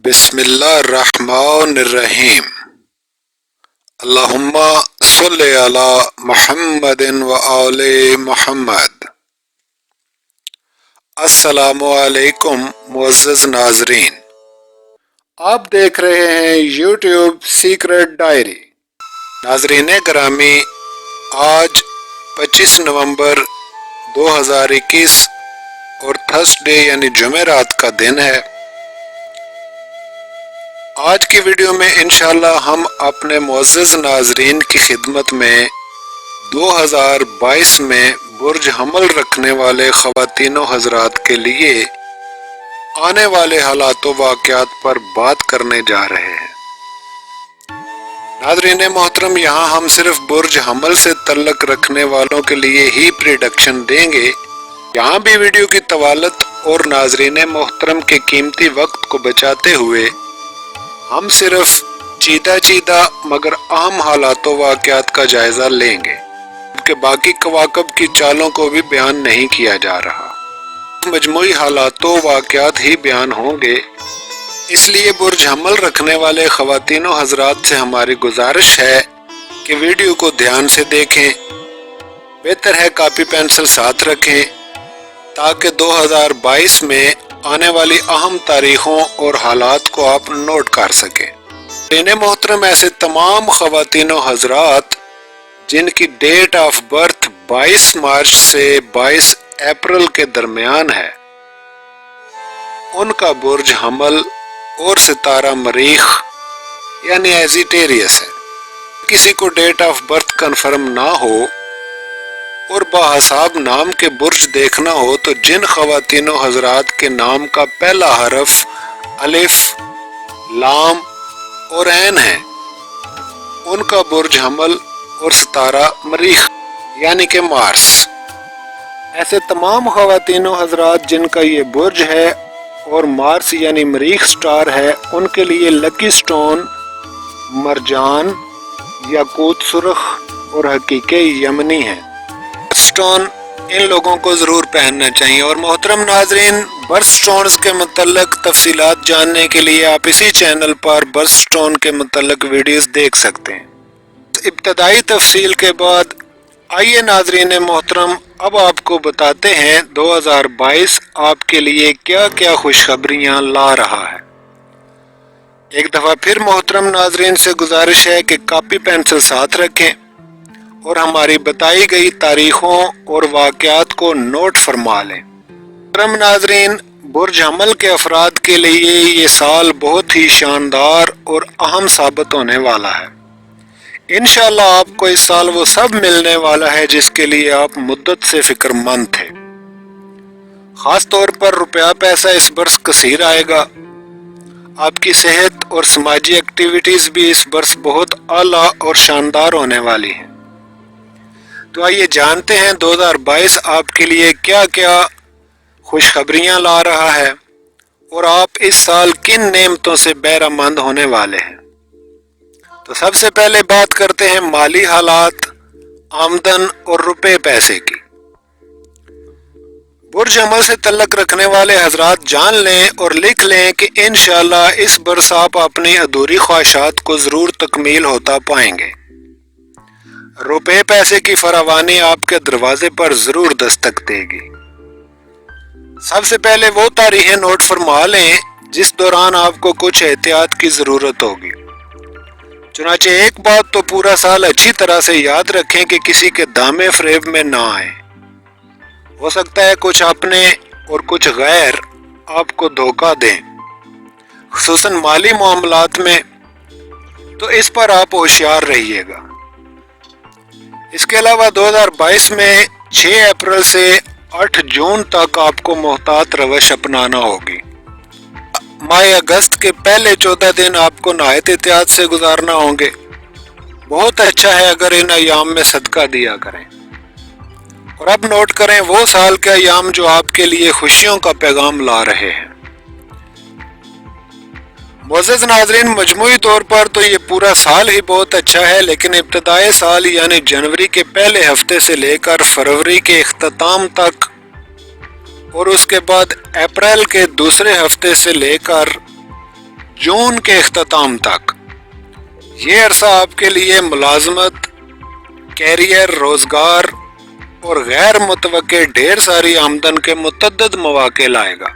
बिस्मिल्लाहिर्रहमानिर्रहीम। अल्लाहुम्मा सल्लि अला मुहम्मदिन व आले मुहम्मद। अस्सलामु अलैकुम मुअज़्ज़ज़ नाज़रीन, आप देख रहे हैं यूट्यूब सीक्रेट डायरी। नाज़रीन ग्रामी, आज 25 नवंबर 2021 और थर्सडे यानी जुमेरात का दिन है। आज की वीडियो में इंशाअल्लाह हम अपने मुअज़्ज़ज़ नाज़रीन की खिदमत में 2022 में बुर्ज हमल रखने वाले ख़वातीनो हज़रात के लिए आने वाले हालात व वाक़यात पर बात करने जा रहे हैं। नाज़रीन मोहतरम, यहाँ हम सिर्फ बुर्ज हमल से तल्लुक़ रखने वालों के लिए ही प्रेडिक्शन देंगे। यहाँ भी वीडियो की तवालत और नाज़रीन मोहतरम के कीमती वक्त को बचाते हुए हम सिर्फ चीदा मगर अहम हालातों वाक़यात का जायज़ा लेंगे कि बाकी कवाकब की चालों को भी बयान नहीं किया जा रहा। मजमूई हालातों वाक़यात ही बयान होंगे। इसलिए बुर्ज हमल रखने वाले ख़वातीनो हज़रात से हमारी गुजारिश है कि वीडियो को ध्यान से देखें। बेहतर है कापी पेंसिल साथ रखें ताकि 2022 में आने वाली अहम तारीखों और हालात को आप नोट कर सकें। इन्हें मोहतरम, ऐसे तमाम ख़वातीनो हज़रात जिनकी डेट ऑफ बर्थ 22 मार्च से 22 अप्रैल के दरमियान है, उनका बुर्ज हमल और सितारा मरीख यानी एजिटेरियस है। किसी को डेट ऑफ बर्थ कन्फर्म ना हो और बाहसाब नाम के बुर्ज देखना हो तो जिन ख़वातीनो हज़रात के नाम का पहला हरफ अलिफ, लाम और ऐन है, उनका बुर्ज हमल और सितारा मरीख यानी कि मार्स। ऐसे तमाम ख़वातीनो हज़रात जिनका ये बुर्ज है और मार्स यानी मरीख स्टार है, उनके लिए लकी स्टोन मरजान, याकूत सुर्ख और हकीके यमनी है। स्टोन इन लोगों को ज़रूर पहनना चाहिए। और मोहतरम नाज़रीन, बर्थ स्टोन्स के मुतल्लिक़ तफसीलात जानने के लिए आप इसी चैनल पर बर्थ स्टोन के मुतल्लिक़ वीडियोस देख सकते हैं। इब्तदाई तफसील के बाद आइए नाज़रीन मोहतरम, अब आपको बताते हैं 2022 आपके लिए क्या क्या खुशखबरियाँ ला रहा है। एक दफ़ा फिर मोहतरम नाज़रीन से गुजारिश है कि कापी पेंसिल साथ रखें और हमारी बताई गई तारीखों और वाक़यात को नोट फरमा लें। मोहतरम नाज़रीन, बुर्ज हमल के अफराद के लिए ये साल बहुत ही शानदार और अहम साबित होने वाला है। इंशाअल्लाह आपको इस साल वो सब मिलने वाला है जिसके लिए आप मुद्दत से फिक्रमंद थे। ख़ास तौर पर रुपया पैसा इस बरस कसीर आएगा। आपकी सेहत और समाजी एक्टिविटीज़ भी इस बरस बहुत आला और शानदार होने वाली हैं। तो आइए जानते हैं 2022 आपके लिए क्या क्या खुशखबरियाँ ला रहा है और आप इस साल किन नेमतों से बहरामंद होने वाले हैं। तो सबसे पहले बात करते हैं माली हालात, आमदन और रुपए पैसे की। बुर्ज हमल से तल्लुक़ रखने वाले हजरात जान लें और लिख लें कि इंशाअल्लाह इस बरस आप अपनी अधूरी ख्वाहिशात को ज़रूर तकमील होता पाएंगे। रुपए पैसे की फरावानी आपके दरवाजे पर ज़रूर दस्तक देगी। सबसे पहले वो तारीखें नोट फरमा लें जिस दौरान आपको कुछ एहतियात की ज़रूरत होगी। चुनांचे एक बात तो पूरा साल अच्छी तरह से याद रखें कि किसी के दामे फ़रेब में ना आए। हो सकता है कुछ अपने और कुछ गैर आपको धोखा दें, खुसूसन माली मामलात में, तो इस पर आप होशियार रहिएगा। इसके अलावा 2022 में 6 अप्रैल से 8 जून तक आपको मोहतात रवश अपनाना होगी। माह अगस्त के पहले 14 दिन आपको नहायत एहतियात से गुजारना होंगे। बहुत अच्छा है अगर इन अयाम में सदका दिया करें। और अब नोट करें वो साल के अयाम जो आपके लिए खुशियों का पैगाम ला रहे हैं। मुअज़्ज़ज़ नाज़रीन, मजमूई तौर पर तो ये पूरा साल ही बहुत अच्छा है, लेकिन इब्तदाई साल यानी जनवरी के पहले हफ्ते से लेकर फरवरी के इख्तिताम तक और उसके बाद अप्रैल के दूसरे हफ्ते से लेकर जून के इख्तिताम तक। ये अरसा आपके लिए मुलाजमत, कैरियर, रोजगार और गैर मुतवक्के ढेर सारी आमदन के मुतअद्दिद मौके लाएगा।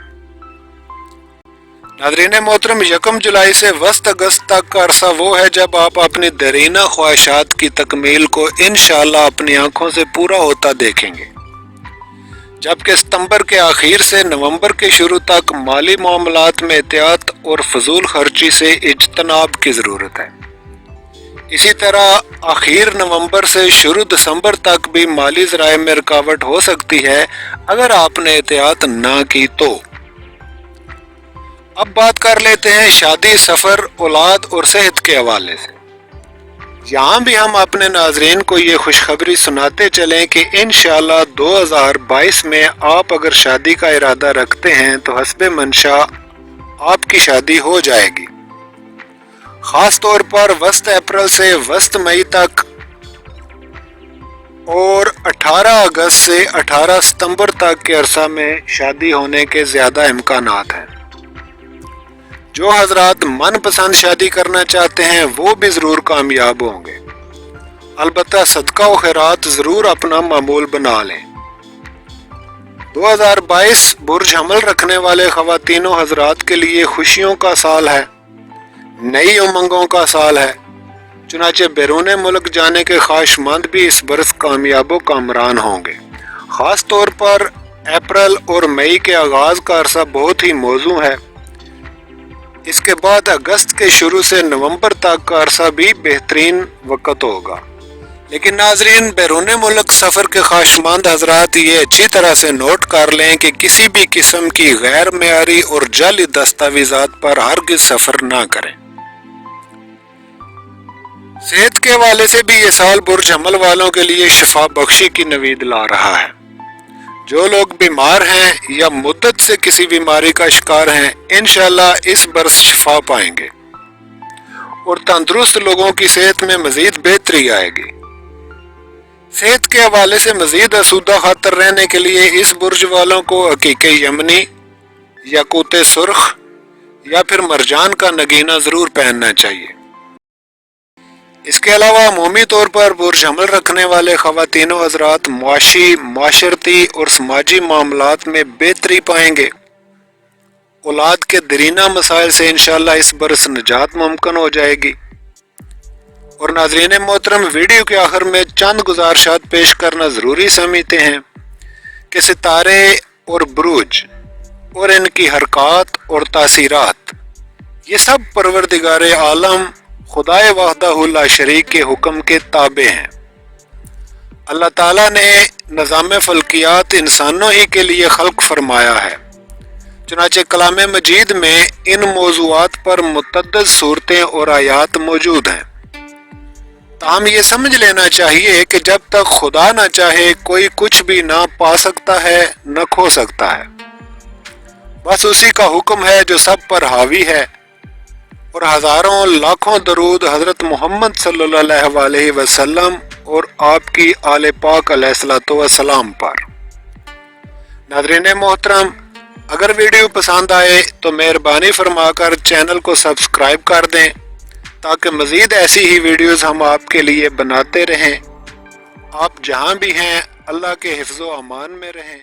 नाज़रीन मोहतरम, 1 जुलाई से वस्त अगस्त तक का अरसा वो है जब आप अपनी दरीना ख्वाहिशात की तकमील को इंशाअल्लाह अपनी आंखों से पूरा होता देखेंगे, जबकि सितंबर के आखिर से नवंबर के शुरू तक माली मामलात में एहतियात और फजूल खर्ची से इज्तनाब की ज़रूरत है। इसी तरह आखिर नवंबर से शुरू दिसंबर तक भी माली ज़राए में रुकावट हो सकती है अगर आपने एहतियात ना की तो। अब बात कर लेते हैं शादी, सफ़र, औलाद और सेहत के हवाले से। यहाँ भी हम अपने नाजरीन को ये खुशखबरी सुनाते चलें कि इंशाअल्लाह 2022 में आप अगर शादी का इरादा रखते हैं तो हस्बे मंशा आपकी शादी हो जाएगी। ख़ास तौर पर वस्त अप्रैल से वस्त मई तक और 18 अगस्त से 18 सितंबर तक के अरसा में शादी होने के ज़्यादा इम्कानात हैं। जो हजरात मनपसंद शादी करना चाहते हैं वो भी ज़रूर कामयाब होंगे। अलबत्ता सदका व खैरात ज़रूर अपना मामूल बना लें। 2022 बुर्ज हमल रखने वाले ख़वातीनों हजरात के लिए खुशियों का साल है, नई उमंगों का साल है। चुनाचे बैरून मुल्क जाने के ख्वाहिशमंद भी इस बरस कामयाब व कामरान होंगे। ख़ास तौर पर अप्रैल और मई के आगाज़ का अरसा बहुत ही मौजू है। इसके बाद अगस्त के शुरू से नवंबर तक का अरसा भी बेहतरीन वक़्त होगा। लेकिन नाजरीन, बैरून मुल्क सफ़र के ख्वाहिशमंद हजरात ये अच्छी तरह से नोट कर लें कि किसी भी किस्म की गैर मेयारी और जाली दस्तावेज़ात पर हरगिज़ सफ़र ना करें। सेहत के हवाले से भी ये साल बुर्ज हमल वालों के लिए शिफा बख्शी की नवीद ला रहा है। जो लोग बीमार हैं या मुद्दत से किसी बीमारी का शिकार हैं, इंशाअल्लाह इस बरस शिफा पाएंगे और तंदुरुस्त लोगों की सेहत में मजीद बेहतरी आएगी। सेहत के हवाले से मजीद आसूदा खातर रहने के लिए इस बुर्ज वालों को हकीके यमनी, याकूत सुर्ख या फिर मरजान का नगीना ज़रूर पहनना चाहिए। इसके अलावा अमूमी तौर पर बुर्ज हमल रखने वाले ख़वातीनों हज़रात मुआशी, माशरती और समाजी मामलात में बेहतरी पाएंगे। औलाद के दरीना मसाइल से इंशाअल्लाह इस बरस निजात मुमकिन हो जाएगी। और नाज़रीन मोहतरम, वीडियो के आखिर में चंद गुजारिशात पेश करना ज़रूरी समझते हैं कि सितारे और बुरूज और इनकी हरकत और तासीरात ये सब परवरदिगार आलम खुदाए वाहदहू ला शरीक के हुक्म के ताबे हैं। अल्लाह ताला ने निज़ाम फल्कियात इंसानों ही के लिए खल्क फरमाया है। चुनाचे कलाम मजीद में इन मौज़ूआत पर मुतअद्दिद सूरतें और आयात मौजूद हैं। ताहम ये समझ लेना चाहिए कि जब तक खुदा ना चाहे कोई कुछ भी ना पा सकता है न खो सकता है। बस उसी का हुक्म है जो सब पर हावी है। और हज़ारों लाखों दरूद हज़रत मोहम्मद सल्लल्लाहु अलैहि वसल्लम और आपकी आले पाक अलैहिस्सलातु वस्सलाम पर। नाज़रीन मोहतरम, अगर वीडियो पसंद आए तो मेहरबानी फरमाकर चैनल को सब्सक्राइब कर दें ताकि मज़ीद ऐसी ही वीडियोज़ हम आपके लिए बनाते रहें। आप जहाँ भी हैं अल्लाह के हिफ्ज़ व अमान में रहें।